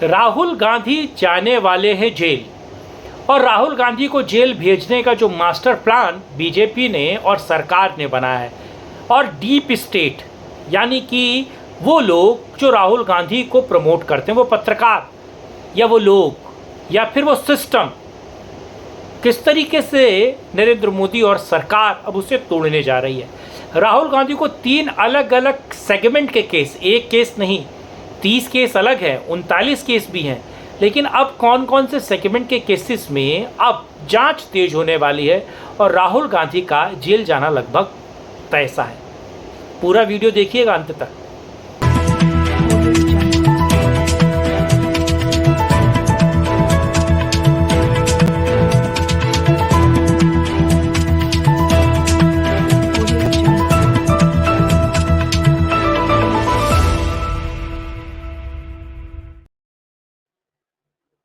राहुल गांधी जाने वाले हैं जेल। और राहुल गांधी को जेल भेजने का जो मास्टर प्लान बीजेपी ने और सरकार ने बनाया है, और डीप स्टेट यानी कि वो लोग जो राहुल गांधी को प्रमोट करते हैं, वो पत्रकार या वो लोग या फिर वो सिस्टम, किस तरीके से नरेंद्र मोदी और सरकार अब उसे तोड़ने जा रही है। राहुल गांधी को 3 अलग अलग सेगमेंट के केस, एक केस नहीं 30 केस अलग हैं, 39 केस भी हैं, लेकिन अब कौन कौन से सेगमेंट के केसेस में अब जांच तेज होने वाली है और राहुल गांधी का जेल जाना लगभग तय सा है। पूरा वीडियो देखिएगा अंत तक।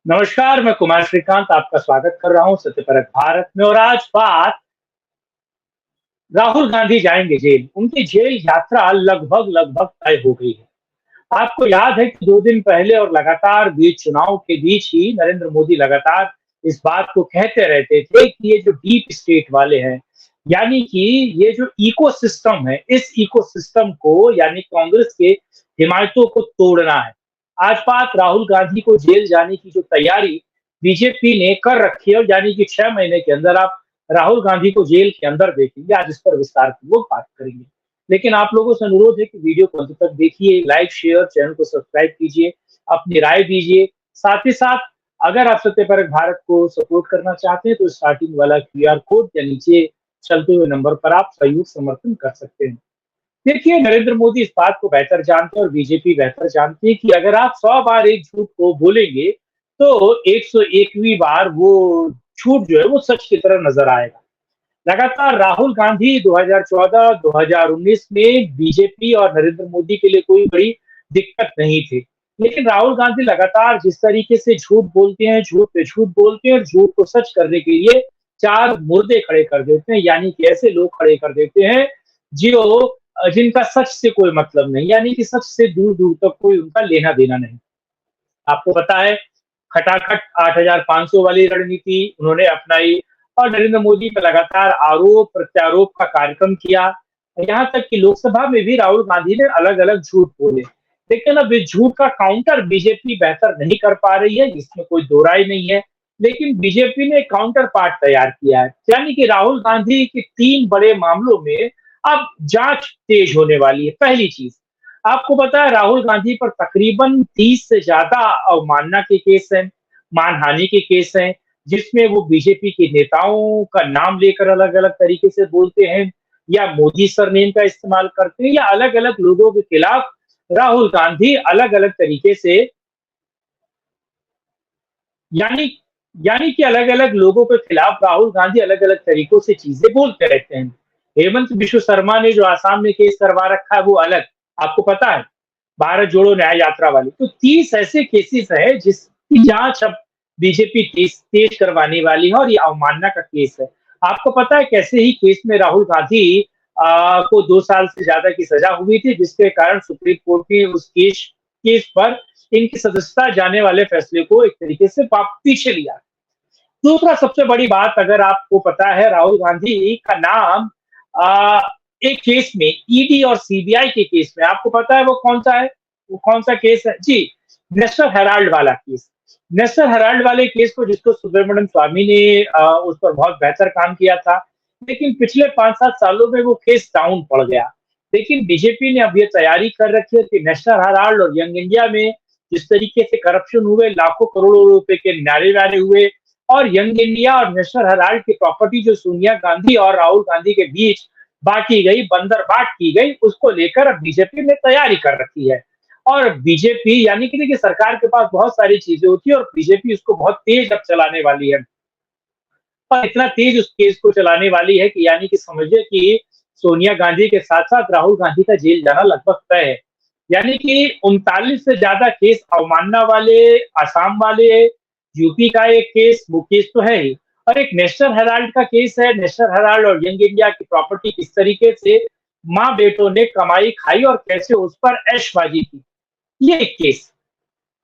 नमस्कार, मैं कुमार श्रीकांत आपका स्वागत कर रहा हूं सत्यपरक भारत में। और आज बात राहुल गांधी जाएंगे जेल, उनकी जेल यात्रा लगभग तय हो गई है। आपको याद है कि 2 दिन पहले और लगातार बीच चुनाव के बीच ही नरेंद्र मोदी लगातार इस बात को कहते रहते थे कि ये जो डीप स्टेट वाले हैं, यानी कि ये जो इकोसिस्टम है, इस इकोसिस्टम को यानी कांग्रेस के हिमायतों को तोड़ना है। आज बात राहुल गांधी को जेल जाने की जो तैयारी बीजेपी ने कर रखी है, यानी कि 6 महीने के अंदर आप राहुल गांधी को जेल के अंदर देखेंगे। आज इस पर विस्तार पूर्वक बात करेंगे, लेकिन आप लोगों से अनुरोध है कि वीडियो को अंत तक देखिए, लाइक शेयर, चैनल को सब्सक्राइब कीजिए, अपनी राय दीजिए। साथ ही साथ अगर आप सत्यपरक भारत को सपोर्ट करना चाहते हैं तो स्टार्टिंग वाला QR कोड या नीचे चलते हुए नंबर पर आप सहयोग समर्थन कर सकते हैं। देखिए, नरेंद्र मोदी इस बात को बेहतर जानते हैं और बीजेपी बेहतर जानती है कि अगर आप 100 बार एक झूठ को बोलेंगे तो 101वीं बार वो झूठ जो है वो सच की तरह नजर आएगा। लगातार राहुल गांधी 2014, 2019 में बीजेपी और नरेंद्र मोदी के लिए कोई बड़ी दिक्कत नहीं थी, लेकिन राहुल गांधी लगातार जिस तरीके से झूठ बोलते हैं, झूठ पे झूठ बोलते हैं और झूठ को सच करने के लिए 4 मुर्दे खड़े कर देते हैं, यानी कि ऐसे लोग खड़े कर देते हैं जो जिनका सच से कोई मतलब नहीं, यानी कि सच से दूर दूर तक कोई उनका लेना देना नहीं। आपको पता है, खटाखट 8,500 वाली रणनीति उन्होंने अपनाई और नरेंद्र मोदी पर लगातार आरोप प्रत्यारोप का कार्यक्रम किया। यहाँ तक कि लोकसभा में भी राहुल गांधी ने अलग अलग झूठ बोले, लेकिन अब इस झूठ का काउंटर बीजेपी बेहतर नहीं कर पा रही है, इसमें कोई दो राय नहीं है। लेकिन बीजेपी ने काउंटर पार्ट तैयार किया है, यानी कि राहुल गांधी के 3 बड़े मामलों में अब जांच तेज होने वाली है। पहली चीज, आपको पता है राहुल गांधी पर तकरीबन 30 से ज्यादा अवमानना के केस हैं, मानहानि के केस हैं, जिसमें वो बीजेपी के नेताओं का नाम लेकर अलग अलग तरीके से बोलते हैं या मोदी सरनेम का इस्तेमाल करते हैं, या अलग अलग लोगों के खिलाफ राहुल गांधी अलग अलग तरीके से यानी यानी कि अलग अलग लोगों के खिलाफ राहुल गांधी अलग अलग तरीकों से चीजें बोलते रहते हैं। हेमंत बिश्व शर्मा ने जो आसाम में केस करवा रखा है वो अलग, आपको पता है, भारत जोड़ो न्याय यात्रा वाली। तो 30 ऐसे केसेस है जिसकी जांच अब बीजेपी तेज करवाने वाली है, और ये अवमानना का केस है। आपको पता है कैसे ही केस में राहुल गांधी को 2 साल से ज्यादा की सजा हुई थी, जिसके कारण सुप्रीम कोर्ट ने उस केस पर इनकी सदस्यता जाने वाले फैसले को एक तरीके से पीछे लिया। दूसरा सबसे बड़ी बात, अगर आपको पता है, राहुल गांधी का नाम एक केस में, ईडी और सीबीआई के केस में, आपको पता है वो कौन सा है, वो कौन सा केस है जी? नेशनल हेराल्ड वाला केस। नेशनल हेराल्ड वाले केस को, जिसको सुब्रमण्यम स्वामी ने उस पर बहुत बेहतर काम किया था, लेकिन पिछले 5-7 सालों में वो केस डाउन पड़ गया। लेकिन बीजेपी ने अब ये तैयारी कर रखी है कि नेशनल हेराल्ड और यंग इंडिया में जिस तरीके से करप्शन हुए, लाखों करोड़ों रुपए के नारे वारे हुए, और यंग इंडिया और नेशनल हेराल्ड की प्रॉपर्टी जो सोनिया गांधी और राहुल गांधी के बीच बांटी गई, बंदर बाट की गई, उसको लेकर अब बीजेपी ने तैयारी कर रखी है। और बीजेपी, यानी कि देखिए, सरकार के पास बहुत सारी चीजें होती है और बीजेपी उसको बहुत तेज अब चलाने वाली है, और इतना तेज उस केस को चलाने वाली है कि यानी कि समझिए कि सोनिया गांधी के साथ साथ राहुल गांधी का जेल जाना लगभग तय है। यानी कि 39 से ज्यादा केस अवमानना वाले, आसाम वाले, यूपी का एक केस, वो केस तो है ही, और एक नेशनल हेराल्ड का केस है। नेशनल हेराल्ड और यंग इंडिया की प्रॉपर्टी किस तरीके से माँ बेटों ने कमाई खाई और कैसे उस पर ऐशबाजी की, ये एक केस।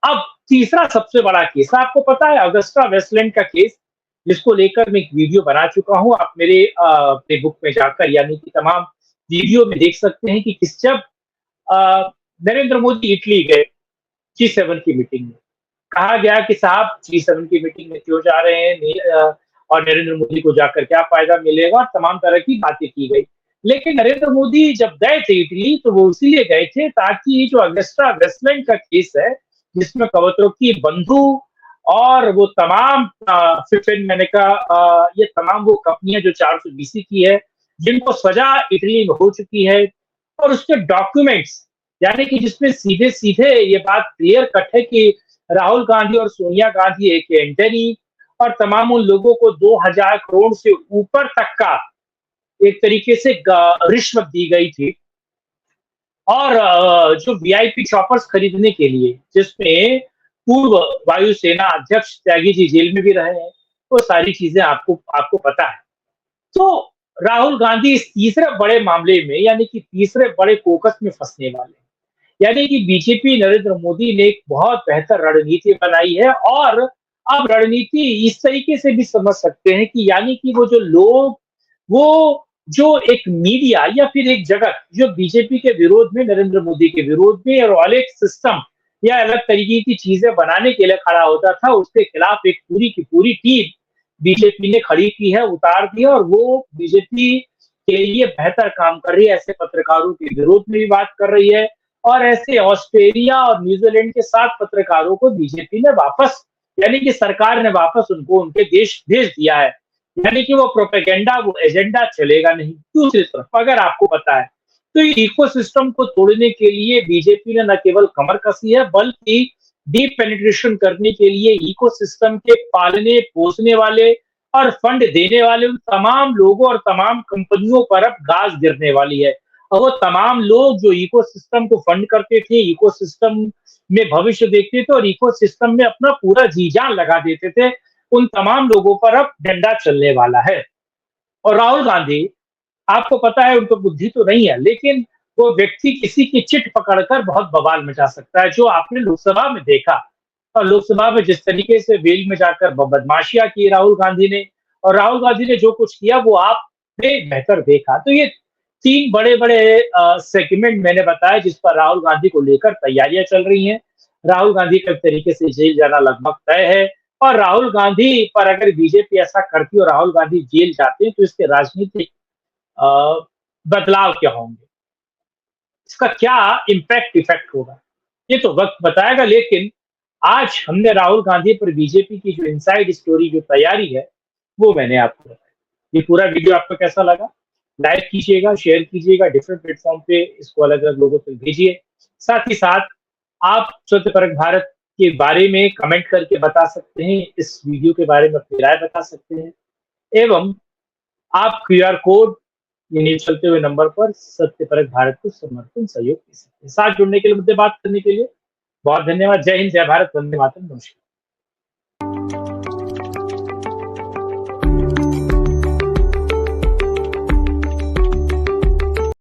अब तीसरा सबसे बड़ा केस आपको पता है अगस्टा वेस्टलैंड का केस, जिसको लेकर मैं एक वीडियो बना चुका हूँ। आप मेरे फेसबुक पे जाकर यानी कि तमाम वीडियो में देख सकते हैं कि किस जब अ, नरेंद्र मोदी इटली गए G7 की मीटिंग में। कहा गया कि साहब G7 की मीटिंग में क्यों जा रहे हैं और नरेंद्र मोदी को जाकर क्या फ़ायदा मिलेगा और तमाम तरह की बातें की गई। लेकिन नरेंद्र मोदी जब गए थे इटली तो वो इसीलिए गए थे ताकि ये जो अगस्टा वेस्टलैंड का केस है, जिसमें कवरत्रोकी बंधु और वो तमाम फिफिन मैंने कहा ये तमाम वो कंपनियाँ जो 420 की है, जिनको सज़ा इटली में हो चुकी है और उसके डॉक्यूमेंट्स यानी कि जिसमें सीधे-सीधे ये बात क्लियर कट है कि राहुल गांधी और सोनिया गांधी एक एंटनी और तमाम उन लोगों को 2000 करोड़ से ऊपर तक का एक तरीके से रिश्वत दी गई थी और जो वीआईपी चॉपर्स खरीदने के लिए जिसमें पूर्व वायुसेना अध्यक्ष त्यागी जी जेल में भी रहे हैं, वो सारी चीजें आपको आपको पता है। तो राहुल गांधी इस तीसरे बड़े मामले में यानी कि तीसरे बड़े कोकस में फंसने वाले हैं। यानी कि बीजेपी नरेंद्र मोदी ने एक बहुत बेहतर रणनीति बनाई है और अब रणनीति इस तरीके से भी समझ सकते हैं कि यानी कि वो जो लोग वो जो एक मीडिया या फिर एक जगत जो बीजेपी के विरोध में नरेंद्र मोदी के विरोध में और अलग सिस्टम या अलग तरीके की चीजें बनाने के लिए खड़ा होता था उसके खिलाफ एक पूरी की पूरी टीम बीजेपी ने खड़ी की है उतार दी है और वो बीजेपी के लिए बेहतर काम कर रही है ऐसे पत्रकारों के विरोध में भी बात कर रही है और ऐसे ऑस्ट्रेलिया और न्यूजीलैंड के 7 पत्रकारों को बीजेपी ने वापस यानी कि सरकार ने वापस उनको उनके देश भेज दिया है। यानी कि वो प्रोपेगेंडा वो एजेंडा चलेगा नहीं। दूसरी तरफ अगर आपको पता है तो ये इकोसिस्टम को तोड़ने के लिए बीजेपी ने न केवल कमर कसी है बल्कि डीप पेनिट्रेशन करने के लिए इकोसिस्टम के पालने पोसने वाले और फंड देने वाले उन तमाम लोगों और तमाम कंपनियों पर अब गाज गिरने वाली है। और वो तमाम लोग जो इकोसिस्टम को फंड करते थे, इकोसिस्टम में भविष्य देखते थे और इकोसिस्टम में अपना पूरा जी जान लगा देते थे, उन तमाम लोगों पर अब डंडा चलने वाला है। और राहुल गांधी आपको पता है उनको बुद्धि तो नहीं है, लेकिन वो व्यक्ति किसी की चिट पकड़कर बहुत बवाल मचा सकता है, जो आपने लोकसभा में देखा। और लोकसभा में जिस तरीके से वेल में जाकर बदमाशियां की राहुल गांधी ने और राहुल गांधी ने जो कुछ किया वो आपने बेहतर देखा। तो ये 3 बड़े-बड़े सेगमेंट मैंने बताया जिस पर राहुल गांधी को लेकर तैयारियां चल रही हैं। राहुल गांधी का एक तरीके से जेल जाना लगभग तय है और राहुल गांधी पर अगर बीजेपी ऐसा करती और राहुल गांधी जेल जाते हैं तो इसके राजनीतिक अ, बदलाव क्या होंगे? इसका क्या इम्पैक्ट इफेक्ट होगा? ये तो वक़्त बताएगा लेकिन आज हमने राहुल गांधी पर बीजेपी की जो इनसाइड स्टोरी जो तैयारी है, वो मैंने आपको बताई। ये पूरा वीडियो आपको कैसा लगा? लाइक कीजिएगा, शेयर कीजिएगा, डिफरेंट प्लेटफ़ॉर्म पे इसको अलग-अलग लोगों तक भेजिए। साथ ही साथ आप स्वच्छ परक भारत के बारे में कमेंट करके बता सकते हैं, इस वीडियो के बारे में अपनी राय बता सकते हैं एवं आप क्यूआर कोड यानी चलते हुए नंबर पर सत्य परक भारत को समर्थन सहयोग दे सकते हैं। साथ जुड़ने के लिए मुझसे बात करने के लिए बहुत धन्यवाद। जय हिंद, जय भारत, वंदे मातरम, नमस्कार।